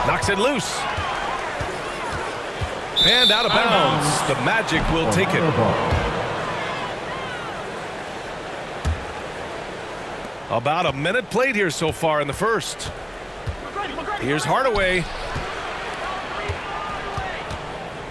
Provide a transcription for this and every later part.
Knocks it loose. And out of bounds. The Magic will take it. About a minute played here so far in the first. Here's Hardaway.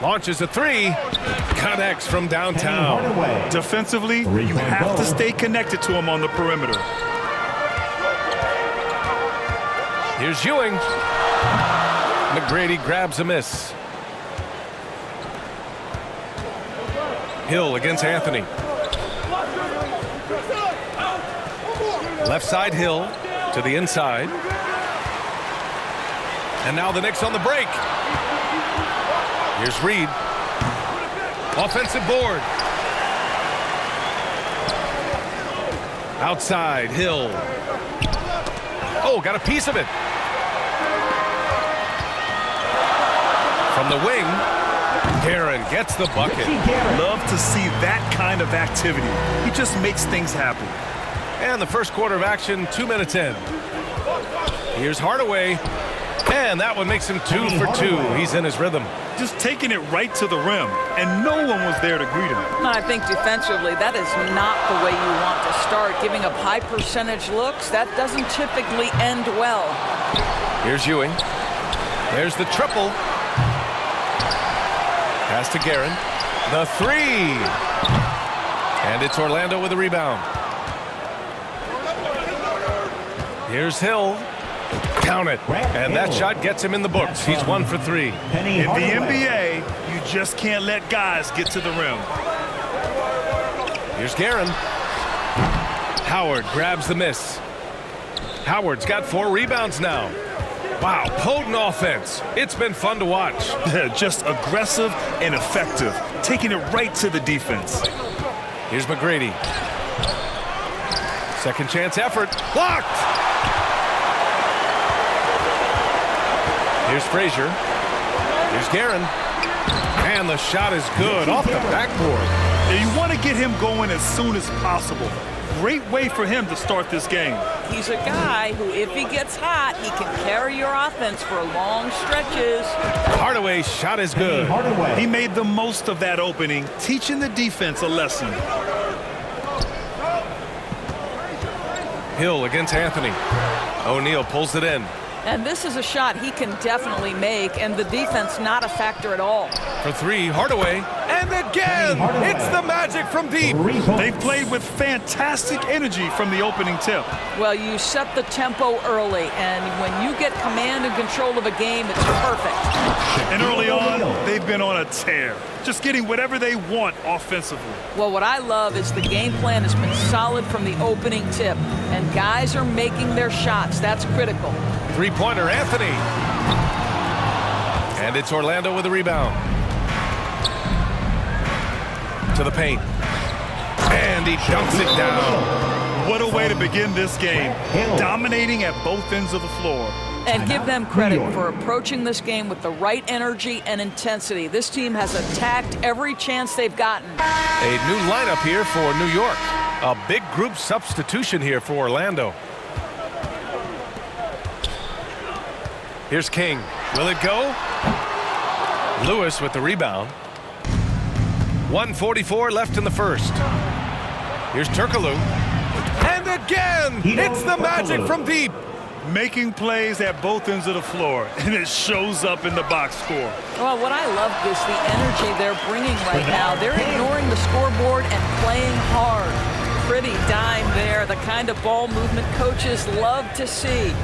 Launches a three. Connects from downtown. Defensively, you have to stay connected to him on the perimeter. Here's Ewing. McGrady grabs a miss. Hill against Anthony. Left side Hill to the inside. And now the Knicks on the break. Here's Reed. Offensive board. Outside Hill. Oh, got a piece of it. From the wing, Guerin gets the bucket. Love to see that kind of activity. He just makes things happen. And the first quarter of action, 2 minutes in. Here's Hardaway. And that one makes him 2 for 2. He's in his rhythm. Just taking it right to the rim, and no one was there to greet him. I think defensively, that is not the way you want to start. Giving up high percentage looks, that doesn't typically end well. Here's Ewing. There's the triple. Pass to Guerin. The three. And it's Orlando with the rebound. Here's Hill. Count it. And that shot gets him in the books. He's 1 for 3. In the NBA, you just can't let guys get to the rim. Here's Guerin. Howard grabs the miss. Howard's got 4 rebounds now. Wow, potent offense. It's been fun to watch. Just aggressive and effective, taking it right to the defense. Here's McGrady. Second chance effort. Blocked! Here's Frazier. Here's Guerin. And the shot is good off the backboard. You want to get him going as soon as possible. Great way for him to start this game. He's a guy who, if he gets hot, he can carry your offense for long stretches. Hardaway's shot is good. He made the most of that opening, teaching the defense a lesson. Hill against Anthony. O'Neal pulls it in. And this is a shot he can definitely make, and the defense not a factor at all. For 3, Hardaway. And again, it's the Magic from deep. They've played with fantastic energy from the opening tip. Well, you set the tempo early, and when you get command and control of a game, it's perfect. And early on, they've been on a tear, just getting whatever they want offensively. Well, what I love is the game plan has been solid from the opening tip, and guys are making their shots. That's critical. Three-pointer, Anthony. And it's Orlando with the rebound. To the paint. And he dunks it down. What a way to begin this game. Dominating at both ends of the floor. And give them credit for approaching this game with the right energy and intensity. This team has attacked every chance they've gotten. A new lineup here for New York. A big group substitution here for Orlando. Here's King. Will it go? Lewis with the rebound. 1:44 left in the first. Here's Turkoglu. And again, it's the Magic from deep. Making plays at both ends of the floor, and it shows up in the box score. Well, what I love is the energy they're bringing right now. They're ignoring the scoreboard and playing hard. Pretty dime there, the kind of ball movement coaches love to see.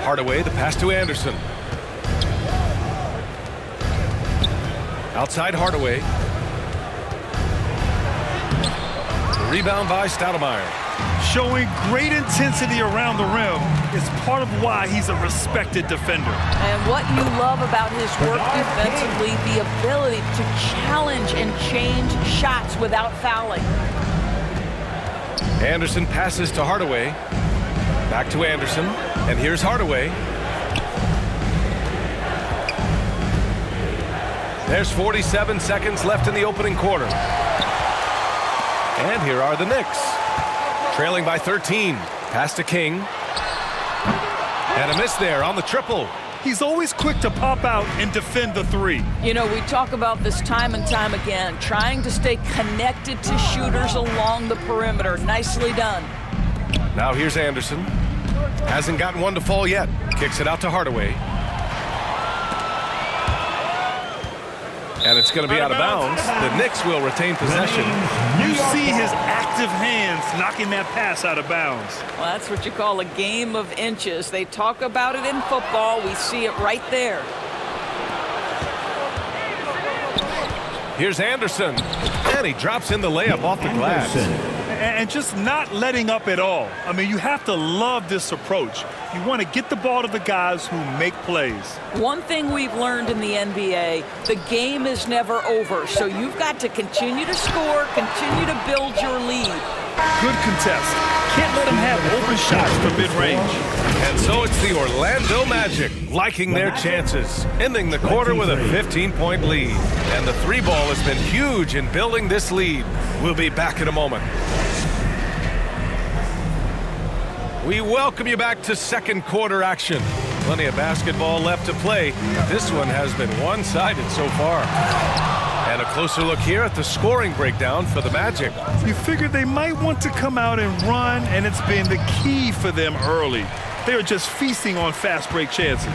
Hardaway, the pass to Anderson. Outside Hardaway. The rebound by Stoudemire. Showing great intensity around the rim is part of why he's a respected defender. And what you love about his work defensively, the ability to challenge and change shots without fouling. Anderson passes to Hardaway. Back to Anderson. And here's Hardaway. There's 47 seconds left in the opening quarter. And here are the Knicks. Trailing by 13. Pass to King. And a miss there on the triple. He's always quick to pop out and defend the three. You know, we talk about this time and time again, trying to stay connected to shooters along the perimeter. Nicely done. Now here's Anderson. Hasn't gotten one to fall yet. Kicks it out to Hardaway. And it's going to be out of bounds. The Knicks will retain possession. You see his active hands knocking that pass out of bounds. Well, that's what you call a game of inches. They talk about it in football. We see it right there. Here's Anderson. And he drops in the layup off the glass. And just not letting up at all. I mean, you have to love this approach. You want to get the ball to the guys who make plays. One thing we've learned in the NBA, the game is never over. So you've got to continue to score, continue to build your lead. Good contest. Can't let them have open shots from mid-range. And so it's the Orlando Magic liking their chances, ending the quarter with a 15-point lead. And the three ball has been huge in building this lead. We'll be back in a moment. We welcome you back to second quarter action. Plenty of basketball left to play. This one has been one-sided so far. And a closer look here at the scoring breakdown for the Magic. You figured they might want to come out and run, and it's been the key for them early. They are just feasting on fast break chances.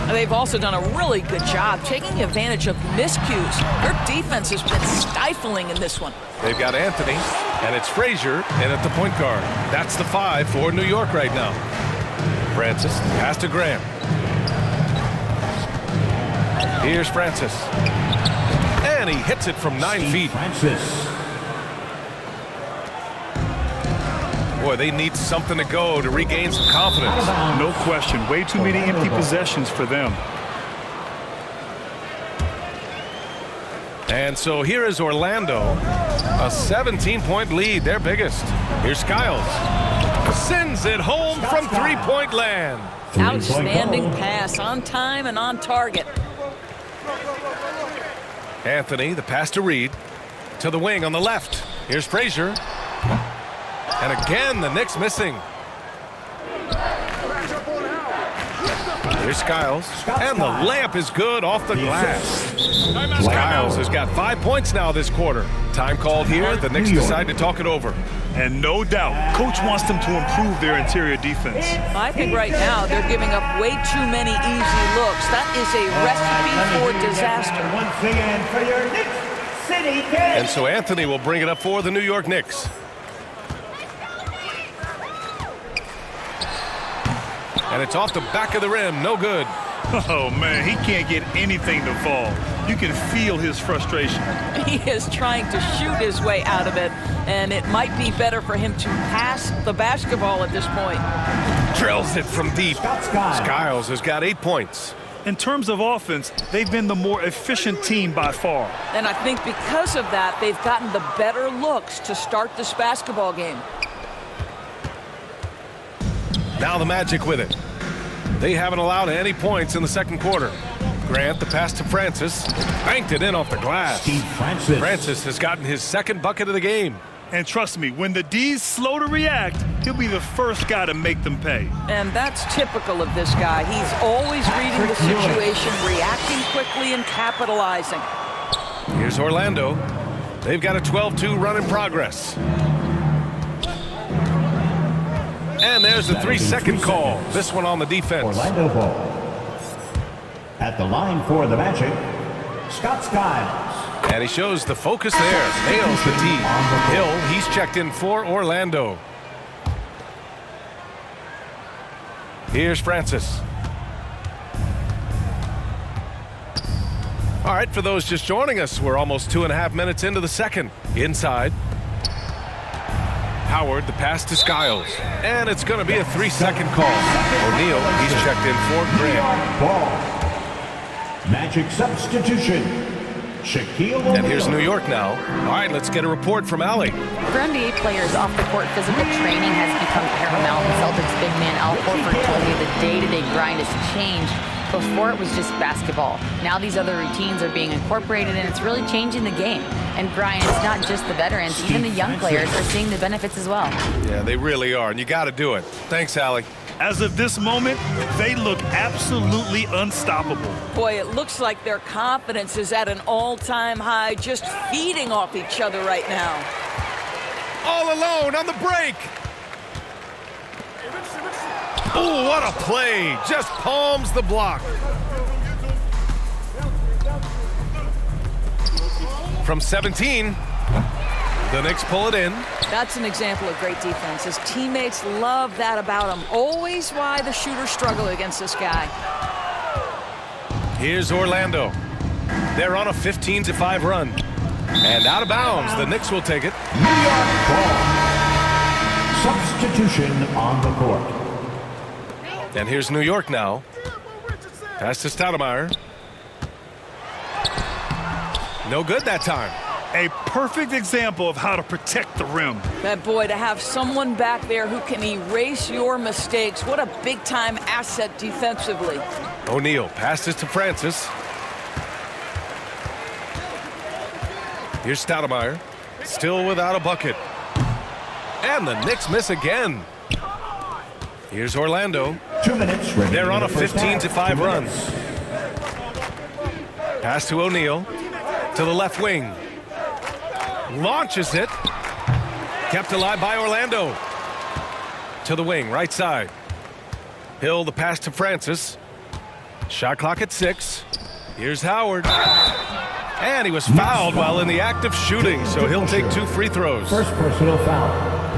They've also done a really good job taking advantage of miscues. Their defense has been stifling in this one. They've got Anthony, and it's Frazier in at the point guard. That's the 5 for New York right now. Francis, pass to Graham. Here's Francis. And he hits it from 9 feet. Francis. Boy, they need something to go to regain some confidence. No question. Way too many empty possessions for them. And so here is Orlando. A 17-point lead, their biggest. Here's Skiles. Sends it home from three-point land. Outstanding pass, on time and on target. Anthony, the pass to Reed. To the wing on the left. Here's Frazier. And again, the Knicks missing. Here's Skiles. And the layup is good off the glass. Skiles has got 5 points now this quarter. Time called here. The Knicks decide to talk it over. And no doubt, coach wants them to improve their interior defense. I think right now they're giving up way too many easy looks. That is a recipe for disaster. Once again for your Knicks City Kings. And so Anthony will bring it up for the New York Knicks. And it's off the back of the rim. No good. Oh, man, he can't get anything to fall. You can feel his frustration. He is trying to shoot his way out of it, and it might be better for him to pass the basketball at this point. Drills it from deep. Skiles has got 8 points. In terms of offense, they've been the more efficient team by far. And I think because of that, they've gotten the better looks to start this basketball game. Now the Magic with it. They haven't allowed any points in the second quarter. Grant, the pass to Francis. Banked it in off the glass. Francis has gotten his second bucket of the game. And trust me, when the D's slow to react, he'll be the first guy to make them pay. And that's typical of this guy. He's always reading the situation, reacting quickly and capitalizing. Here's Orlando. They've got a 12-2 run in progress. And there's the 3-second call. This one on the defense. Orlando ball. At the line for the Magic, Scott Skiles. And he shows the focus there. Nails the tee. Hill, he's checked in for Orlando. Here's Francis. All right, for those just joining us, we're almost 2.5 minutes into the second. Inside. Howard, the pass to Skiles. And it's going to be a 3-second call. O'Neal, he's checked in for Graham. Ball. Magic substitution. Shaquille O'Neal. And here's New York now. All right, let's get a report from Allie. For NBA players, off-the-court physical training has become paramount. Celtics big man Al Horford told me the day-to-day grind has changed. Before it was just basketball. Now these other routines are being incorporated, and it's really changing the game. And Brian, it's not just the veterans, even the young players are seeing the benefits as well. Yeah, they really are, and you got to do it. Thanks, Allie. As of this moment, they look absolutely unstoppable. Boy, it looks like their confidence is at an all-time high, just feeding off each other right now. All alone on the break. Oh, what a play. Just palms the block. From 17, the Knicks pull it in. That's an example of great defense. His teammates love that about him. Always why the shooters struggle against this guy. Here's Orlando. They're on a 15-5 run. And out of bounds, the Knicks will take it. New York ball. Substitution on the court. And here's New York now. Pass to Stoudemire. No good that time. A perfect example of how to protect the rim. That boy, to have someone back there who can erase your mistakes, what a big-time asset defensively. O'Neal passes to Francis. Here's Stoudemire. Still without a bucket. And the Knicks miss again. Here's Orlando. 2 minutes remaining. They're on a in the first half. 15-5 2 run. minutes. Pass to O'Neal. To the left wing. Launches it. Kept alive by Orlando. To the wing, right side. Hill, the pass to Francis. Shot clock at 6. Here's Howard. And he was fouled while in the act of shooting, so he'll take 2 free throws. First personal foul.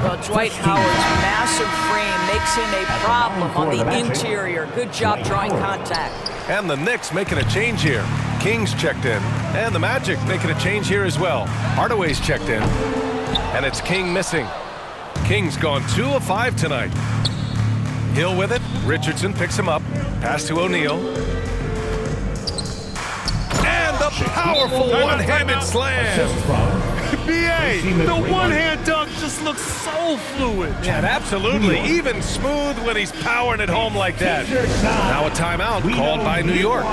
Well, Dwight Howard's massive frame makes him a problem on the interior. Good job drawing contact. And the Knicks making a change here. Kings checked in. And the Magic making a change here as well. Hardaway's checked in. And it's King missing. King's gone 2 of 5 tonight. Hill with it. Richardson picks him up. Pass to O'Neal. And the powerful one-handed slam. Assist from BA, the one-hand dunk just looks so fluid. Yeah, absolutely. Even smooth when he's powering it home like that. Now a timeout called by New York.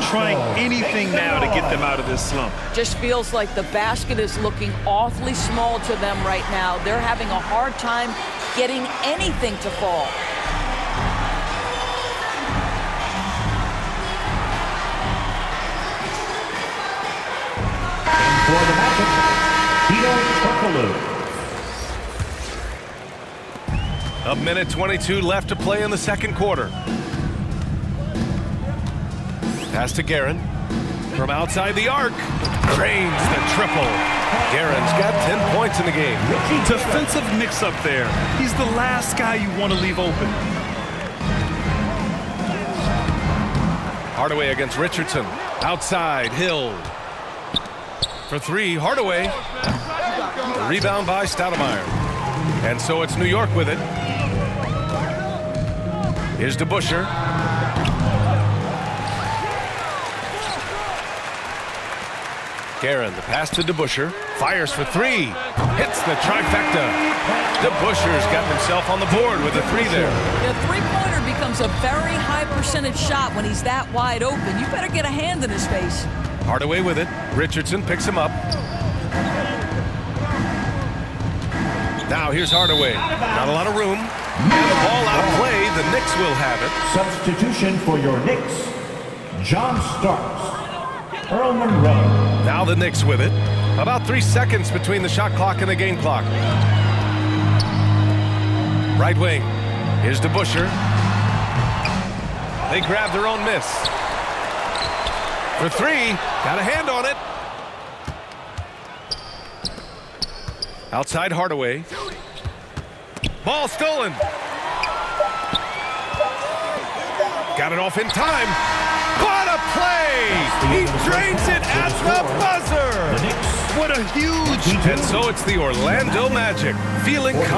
Trying anything now to get them out of this slump. Just feels like the basket is looking awfully small to them right now. They're having a hard time getting anything to fall. for the Magic, Hedo Turkoglu. A minute 22 left to play in the second quarter. Pass to Guerin. From outside the arc. Drains the triple. Guerin's got 10 points in the game. Defensive mix-up there. He's the last guy you want to leave open. Hardaway against Richardson. Outside, Hill. For 3, Hardaway. Rebound by Stoudemire. And so it's New York with it. Here's DeBusschere. Guerin, the pass to DeBusschere. Fires for 3. Hits the trifecta. DeBusschere's got himself on the board with a 3 there. The three-pointer becomes a very high percentage shot when he's that wide open. You better get a hand in his face. Hardaway with it. Richardson picks him up. Now here's Hardaway. Not a lot of room. And the ball out of play. The Knicks will have it. Substitution for your Knicks, John Starks, Earl Monroe. Now the Knicks with it. About 3 seconds between the shot clock and the game clock. Right wing. Here's DeBusschere. They grab their own miss. For 3. Got a hand on it. Outside Hardaway. Ball stolen. Got it off in time. What a play! He drains it at the buzzer. What a huge... And so it's the Orlando Magic feeling